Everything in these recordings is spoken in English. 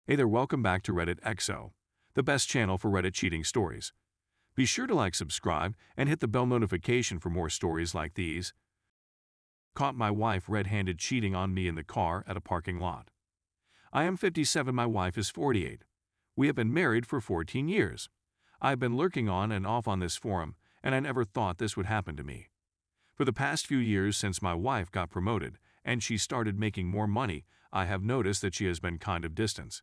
Hey there, welcome back to Reddit XO, the best channel for Reddit cheating stories. Be sure to like, subscribe, and hit the bell notification for more stories like these. Caught my wife red-handed cheating on me in the car at a parking lot. I am 57, my wife is 48. We have been married for 14 years. I've been lurking on and off on this forum, and I never thought this would happen to me. For the past few years since my wife got promoted and she started making more money, I have noticed that she has been kind of distant.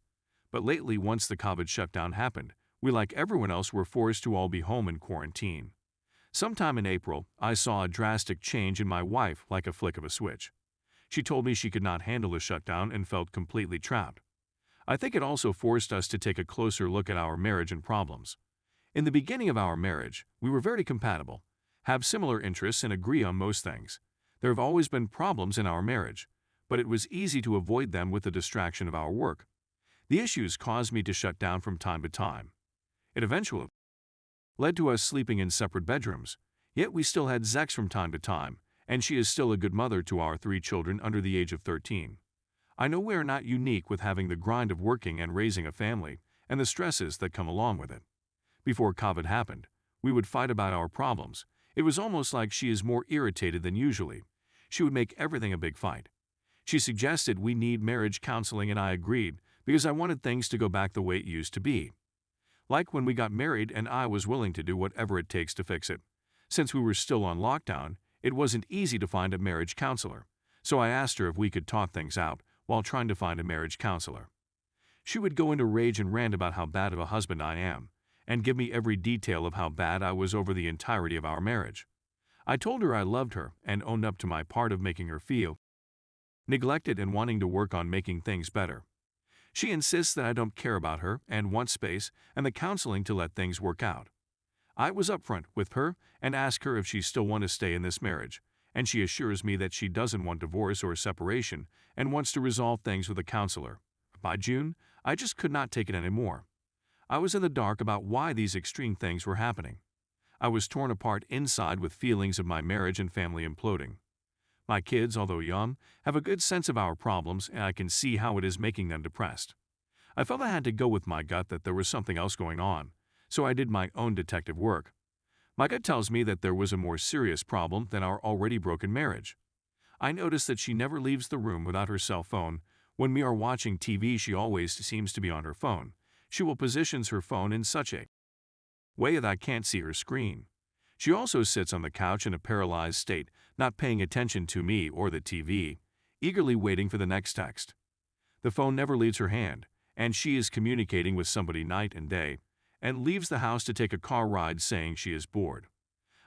But lately, once the COVID shutdown happened, we, like everyone else, were forced to all be home in quarantine. Sometime in April, I saw a drastic change in my wife like a flick of a switch. She told me she could not handle the shutdown and felt completely trapped. I think it also forced us to take a closer look at our marriage and problems. In the beginning of our marriage, we were very compatible, have similar interests, and agree on most things. There have always been problems in our marriage, but it was easy to avoid them with the distraction of our work. The issues caused me to shut down from time to time. It eventually led to us sleeping in separate bedrooms, yet we still had sex from time to time, and she is still a good mother to our 3 children under the age of 13. I know we are not unique with having the grind of working and raising a family, and the stresses that come along with it. Before COVID happened, we would fight about our problems. It was almost like she is more irritated than usually. She would make everything a big fight. She suggested we need marriage counseling, and I agreed because I wanted things to go back the way it used to be. Like when we got married, and I was willing to do whatever it takes to fix it. Since we were still on lockdown, it wasn't easy to find a marriage counselor, so I asked her if we could talk things out while trying to find a marriage counselor. She would go into rage and rant about how bad of a husband I am, and give me every detail of how bad I was over the entirety of our marriage. I told her I loved her and owned up to my part of making her feel neglected and wanting to work on making things better. She insists that I don't care about her and want space and the counseling to let things work out. I was upfront with her and asked her if she still wants to stay in this marriage, and she assures me that she doesn't want divorce or separation and wants to resolve things with a counselor. By June, I just could not take it anymore. I was in the dark about why these extreme things were happening. I was torn apart inside with feelings of my marriage and family imploding. My kids, although young, have a good sense of our problems, and I can see how it is making them depressed. I felt I had to go with my gut that there was something else going on, so I did my own detective work. My gut tells me that there was a more serious problem than our already broken marriage. I noticed that she never leaves the room without her cell phone. When we are watching TV, she always seems to be on her phone. She will position her phone in such a way that I can't see her screen. She also sits on the couch in a paralyzed state, not paying attention to me or the TV, eagerly waiting for the next text. The phone never leaves her hand, and she is communicating with somebody night and day, and leaves the house to take a car ride saying she is bored.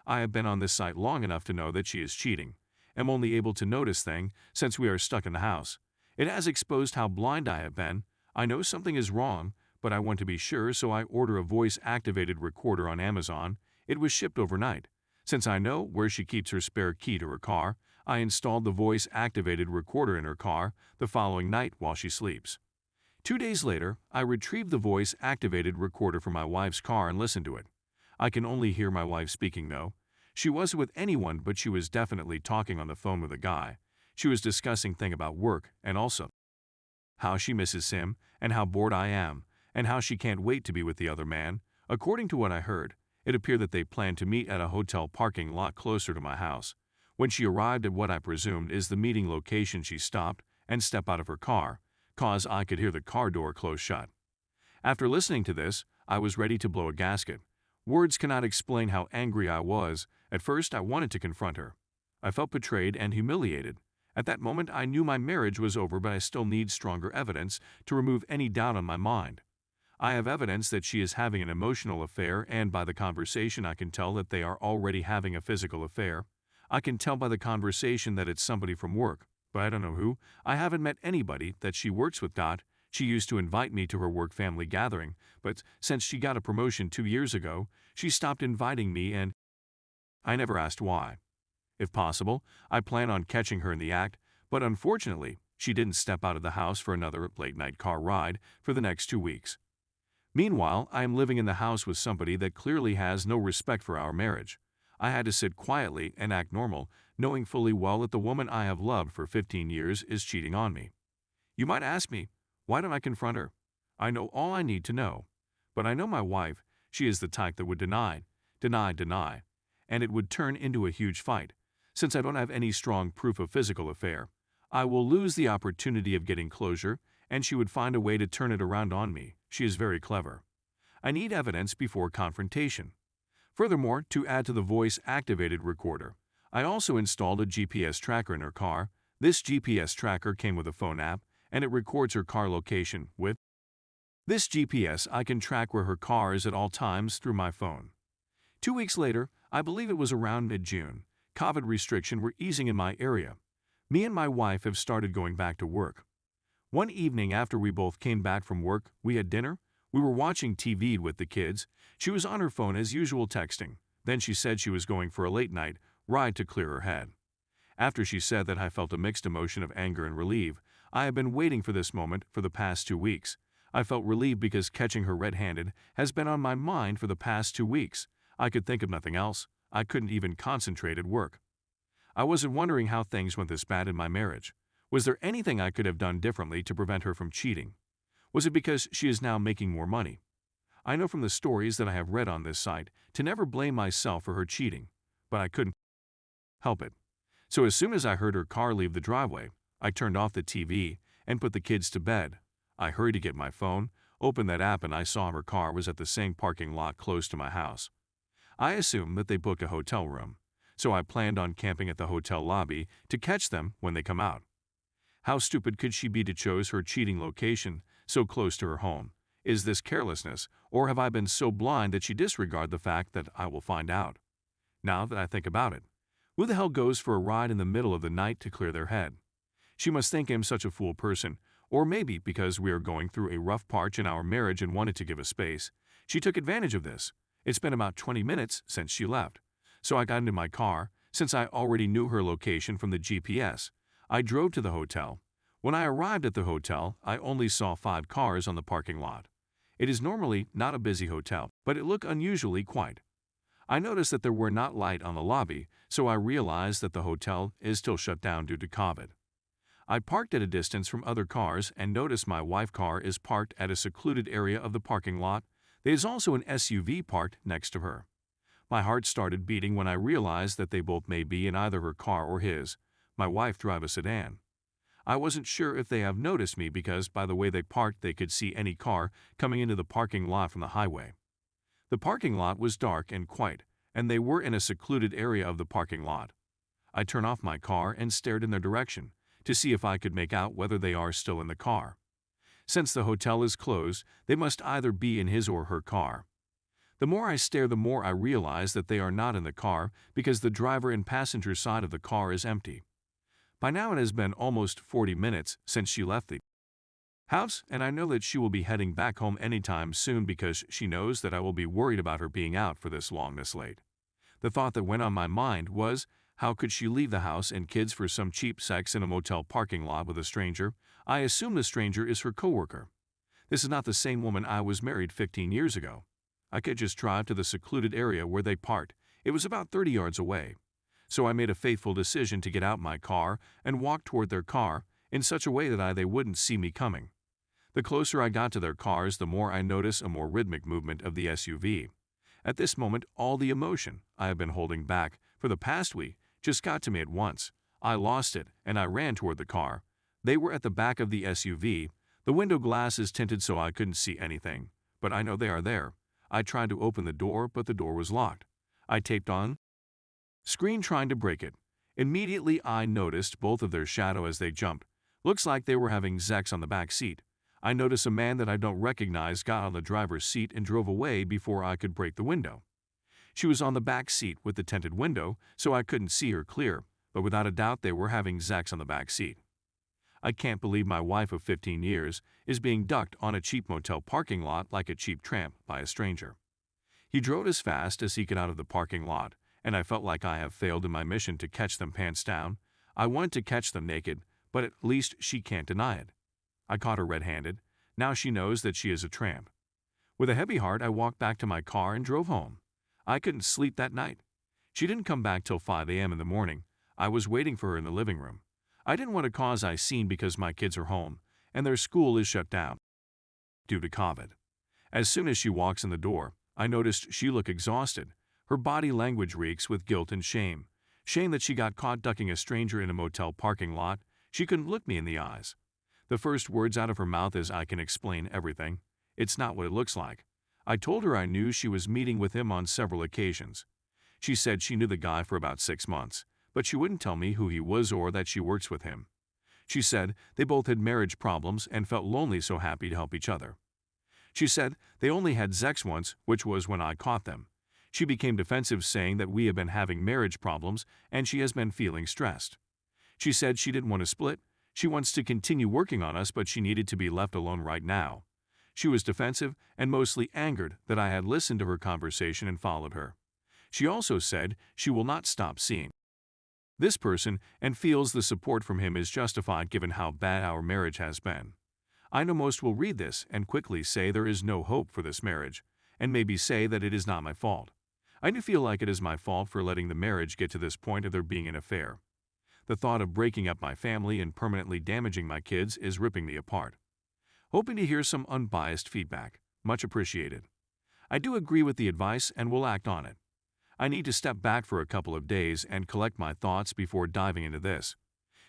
I have been on this site long enough to know that she is cheating. I'm only able to notice things since we are stuck in the house. It has exposed how blind I have been. I know something is wrong, but I want to be sure, so I order a voice-activated recorder on Amazon. It was shipped overnight. Since I know where she keeps her spare key to her car, I installed the voice-activated recorder in her car the following night while she sleeps. 2 days later, I retrieved the voice-activated recorder from my wife's car and listened to it. I can only hear my wife speaking, though. She wasn't with anyone, but she was definitely talking on the phone with a guy. She was discussing things about work and also how she misses him and how bored I am and how she can't wait to be with the other man. According to what I heard, it appeared that they planned to meet at a hotel parking lot closer to my house. When she arrived at what I presumed is the meeting location, she stopped and stepped out of her car, cause I could hear the car door close shut. After listening to this, I was ready to blow a gasket. Words cannot explain how angry I was. At first, I wanted to confront her. I felt betrayed and humiliated. At that moment, I knew my marriage was over, but I still need stronger evidence to remove any doubt on my mind. I have evidence that she is having an emotional affair, and by the conversation I can tell that they are already having a physical affair. I can tell by the conversation that it's somebody from work, but I don't know who. I haven't met anybody that she works with. She used to invite me to her work family gathering, but since she got a promotion 2 years ago, she stopped inviting me, and I never asked why. If possible, I plan on catching her in the act, but unfortunately, she didn't step out of the house for another late-night car ride for the next 2 weeks. Meanwhile, I am living in the house with somebody that clearly has no respect for our marriage. I had to sit quietly and act normal, knowing fully well that the woman I have loved for 15 years is cheating on me. You might ask me, why don't I confront her? I know all I need to know. But I know my wife, she is the type that would deny, and it would turn into a huge fight. Since I don't have any strong proof of physical affair, I will lose the opportunity of getting closure, and she would find a way to turn it around on me. She is very clever. I need evidence before confrontation. Furthermore, to add to the voice-activated recorder, I also installed a GPS tracker in her car. This GPS tracker came with a phone app, and it records her car location. With this GPS, I can track where her car is at all times through my phone. 2 weeks later, I believe it was around mid-June, COVID restrictions were easing in my area. Me and my wife have started going back to work. One evening after we both came back from work, we had dinner. We were watching TV with the kids. She was on her phone as usual texting. Then she said she was going for a late-night ride to clear her head. After she said that, I felt a mixed emotion of anger and relief. I have been waiting for this moment for the past 2 weeks. I felt relieved because catching her red-handed has been on my mind for the past 2 weeks. I could think of nothing else. I couldn't even concentrate at work. I wasn't wondering how things went this bad in my marriage. Was there anything I could have done differently to prevent her from cheating? Was it because she is now making more money? I know from the stories that I have read on this site to never blame myself for her cheating, but I couldn't help it. So as soon as I heard her car leave the driveway, I turned off the TV and put the kids to bed. I hurried to get my phone, opened that app, and I saw her car was at the same parking lot close to my house. I assumed that they booked a hotel room, so I planned on camping at the hotel lobby to catch them when they come out. How stupid could she be to choose her cheating location so close to her home? Is this carelessness, or have I been so blind that she disregarded the fact that I will find out? Now that I think about it, who the hell goes for a ride in the middle of the night to clear their head? She must think I'm such a fool person, or maybe because we are going through a rough patch in our marriage and wanted to give us space, she took advantage of this. It's been about 20 minutes since she left, so I got into my car. Since I already knew her location from the GPS, I drove to the hotel. When I arrived at the hotel, I only saw 5 cars on the parking lot. It is normally not a busy hotel, but it looked unusually quiet. I noticed that there were not lights on the lobby, so I realized that the hotel is still shut down due to COVID. I parked at a distance from other cars and noticed my wife's car is parked at a secluded area of the parking lot. There is also an SUV parked next to her. My heart started beating when I realized that they both may be in either her car or his. My wife drives a sedan. I wasn't sure if they have noticed me because by the way they parked they could see any car coming into the parking lot from the highway. The parking lot was dark and quiet, and they were in a secluded area of the parking lot. I turned off my car and stared in their direction to see if I could make out whether they are still in the car. Since the hotel is closed, they must either be in his or her car. The more I stare, the more I realize that they are not in the car because the driver and passenger side of the car is empty. By now it has been almost 40 minutes since she left the house, and I know that she will be heading back home anytime soon because she knows that I will be worried about her being out for this long this late. The thought that went on my mind was, how could she leave the house and kids for some cheap sex in a motel parking lot with a stranger? I assume the stranger is her coworker. This is not the same woman I was married 15 years ago. I could just drive to the secluded area where they parked. It was about 30 yards away. So I made a fateful decision to get out my car and walk toward their car in such a way that they wouldn't see me coming. The closer I got to their cars, the more I noticed a more rhythmic movement of the SUV. At this moment, all the emotion I have been holding back for the past week just got to me at once. I lost it, and I ran toward the car. They were at the back of the SUV. The window glass is tinted so I couldn't see anything, but I know they are there. I tried to open the door, but the door was locked. I taped on screen trying to break it. Immediately I noticed both of their shadow as they jumped. Looks like they were having sex on the back seat. I noticed a man that I don't recognize got on the driver's seat and drove away before I could break the window. She was on the back seat with the tinted window, so I couldn't see her clear, but without a doubt they were having sex on the back seat. I can't believe my wife of 15 years is being ducked on a cheap motel parking lot like a cheap tramp by a stranger. He drove as fast as he could out of the parking lot, and I felt like I have failed in my mission to catch them pants down. I wanted to catch them naked, but at least she can't deny it. I caught her red-handed. Now she knows that she is a tramp. With a heavy heart, I walked back to my car and drove home. I couldn't sleep that night. She didn't come back till 5 a.m. in the morning. I was waiting for her in the living room. I didn't want to cause a scene because my kids are home, and their school is shut down. due to COVID. As soon as she walks in the door, I noticed she looked exhausted. Her body language reeks with guilt and shame. Shame that she got caught ducking a stranger in a motel parking lot. She couldn't look me in the eyes. The first words out of her mouth is, "I can explain everything. It's not what it looks like." I told her I knew she was meeting with him on several occasions. She said she knew the guy for about 6 months, but she wouldn't tell me who he was or that she works with him. She said they both had marriage problems and felt lonely, so happy to help each other. She said they only had sex once, which was when I caught them. She became defensive, saying that we have been having marriage problems and she has been feeling stressed. She said she didn't want to split. She wants to continue working on us, but she needed to be left alone right now. She was defensive and mostly angered that I had listened to her conversation and followed her. She also said she will not stop seeing this person and feels the support from him is justified given how bad our marriage has been. I know most will read this and quickly say there is no hope for this marriage, and maybe say that it is not my fault. I do feel like it is my fault for letting the marriage get to this point of there being an affair. The thought of breaking up my family and permanently damaging my kids is ripping me apart. Hoping to hear some unbiased feedback. Much appreciated. I do agree with the advice and will act on it. I need to step back for a couple of days and collect my thoughts before diving into this.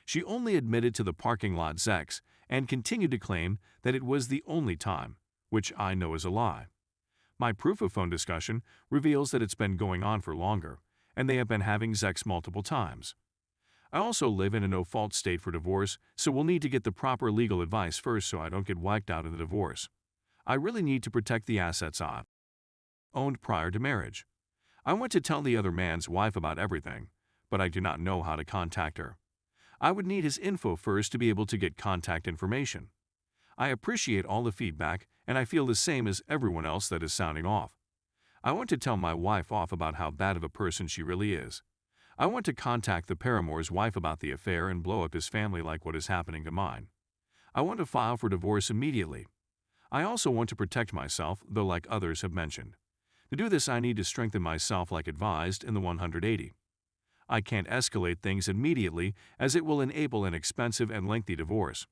She only admitted to the parking lot sex and continued to claim that it was the only time, which I know is a lie. My proof of phone discussion reveals that it's been going on for longer, and they have been having sex multiple times. I also live in a no-fault state for divorce, so we'll need to get the proper legal advice first so I don't get wiped out in the divorce. I really need to protect the assets I owned prior to marriage. I want to tell the other man's wife about everything, but I do not know how to contact her. I would need his info first to be able to get contact information. I appreciate all the feedback, and I feel the same as everyone else that is sounding off. I want to tell my wife off about how bad of a person she really is. I want to contact the paramour's wife about the affair and blow up his family like what is happening to mine. I want to file for divorce immediately. I also want to protect myself, though like others have mentioned. To do this, I need to strengthen myself like advised in the 180. I can't escalate things immediately as it will enable an expensive and lengthy divorce.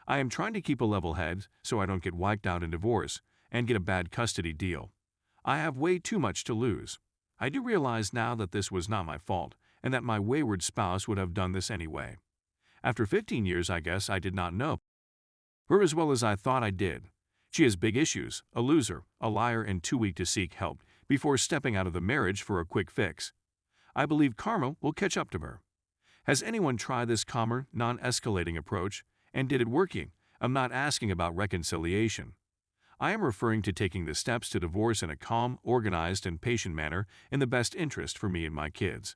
I am trying to keep a level head so I don't get wiped out in divorce and get a bad custody deal. I have way too much to lose. I do realize now that this was not my fault and that my wayward spouse would have done this anyway. After 15 years, I guess I did not know her as well as I thought I did. She has big issues, a loser, a liar, and too weak to seek help before stepping out of the marriage for a quick fix. I believe karma will catch up to her. Has anyone tried this calmer, non-escalating approach, and did it working? I'm not asking about reconciliation. I am referring to taking the steps to divorce in a calm, organized, and patient manner in the best interest for me and my kids.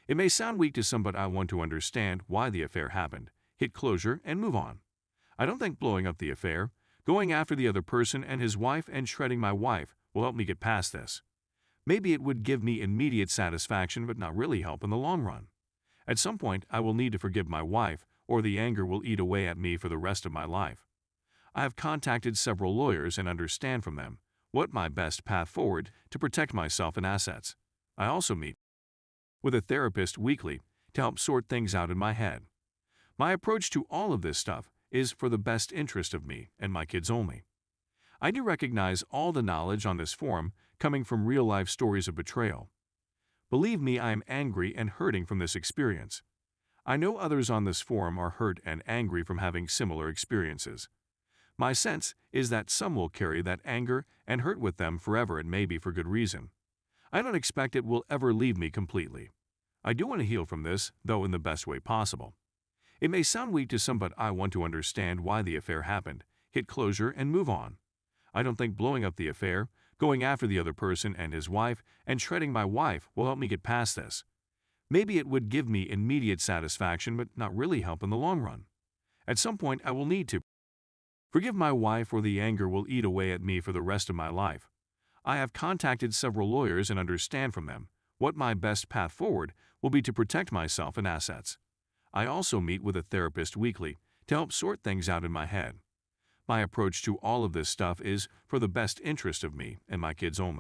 It may sound weak to some, but I want to understand why the affair happened, hit closure, and move on. I don't think blowing up the affair, going after the other person and his wife and shredding my wife will help me get past this. Maybe it would give me immediate satisfaction but not really help in the long run. At some point, I will need to forgive my wife or the anger will eat away at me for the rest of my life. I have contacted several lawyers and understand from them what my best path forward to protect myself and assets. I also meet with a therapist weekly to help sort things out in my head. My approach to all of this stuff is for the best interest of me and my kids only. I do recognize all the knowledge on this forum coming from real-life stories of betrayal. Believe me, I am angry and hurting from this experience. I know others on this forum are hurt and angry from having similar experiences. My sense is that some will carry that anger and hurt with them forever, and maybe for good reason. I don't expect it will ever leave me completely. I do want to heal from this, though in the best way possible. It may sound weak to some, but I want to understand why the affair happened, hit closure, and move on. I don't think blowing up the affair, going after the other person and his wife, and shredding my wife will help me get past this. Maybe it would give me immediate satisfaction but not really help in the long run. At some point, I will need to forgive my wife or the anger will eat away at me for the rest of my life. I have contacted several lawyers and understand from them what my best path forward will be to protect myself and assets. I also meet with a therapist weekly to help sort things out in my head. My approach to all of this stuff is for the best interest of me and my kids only.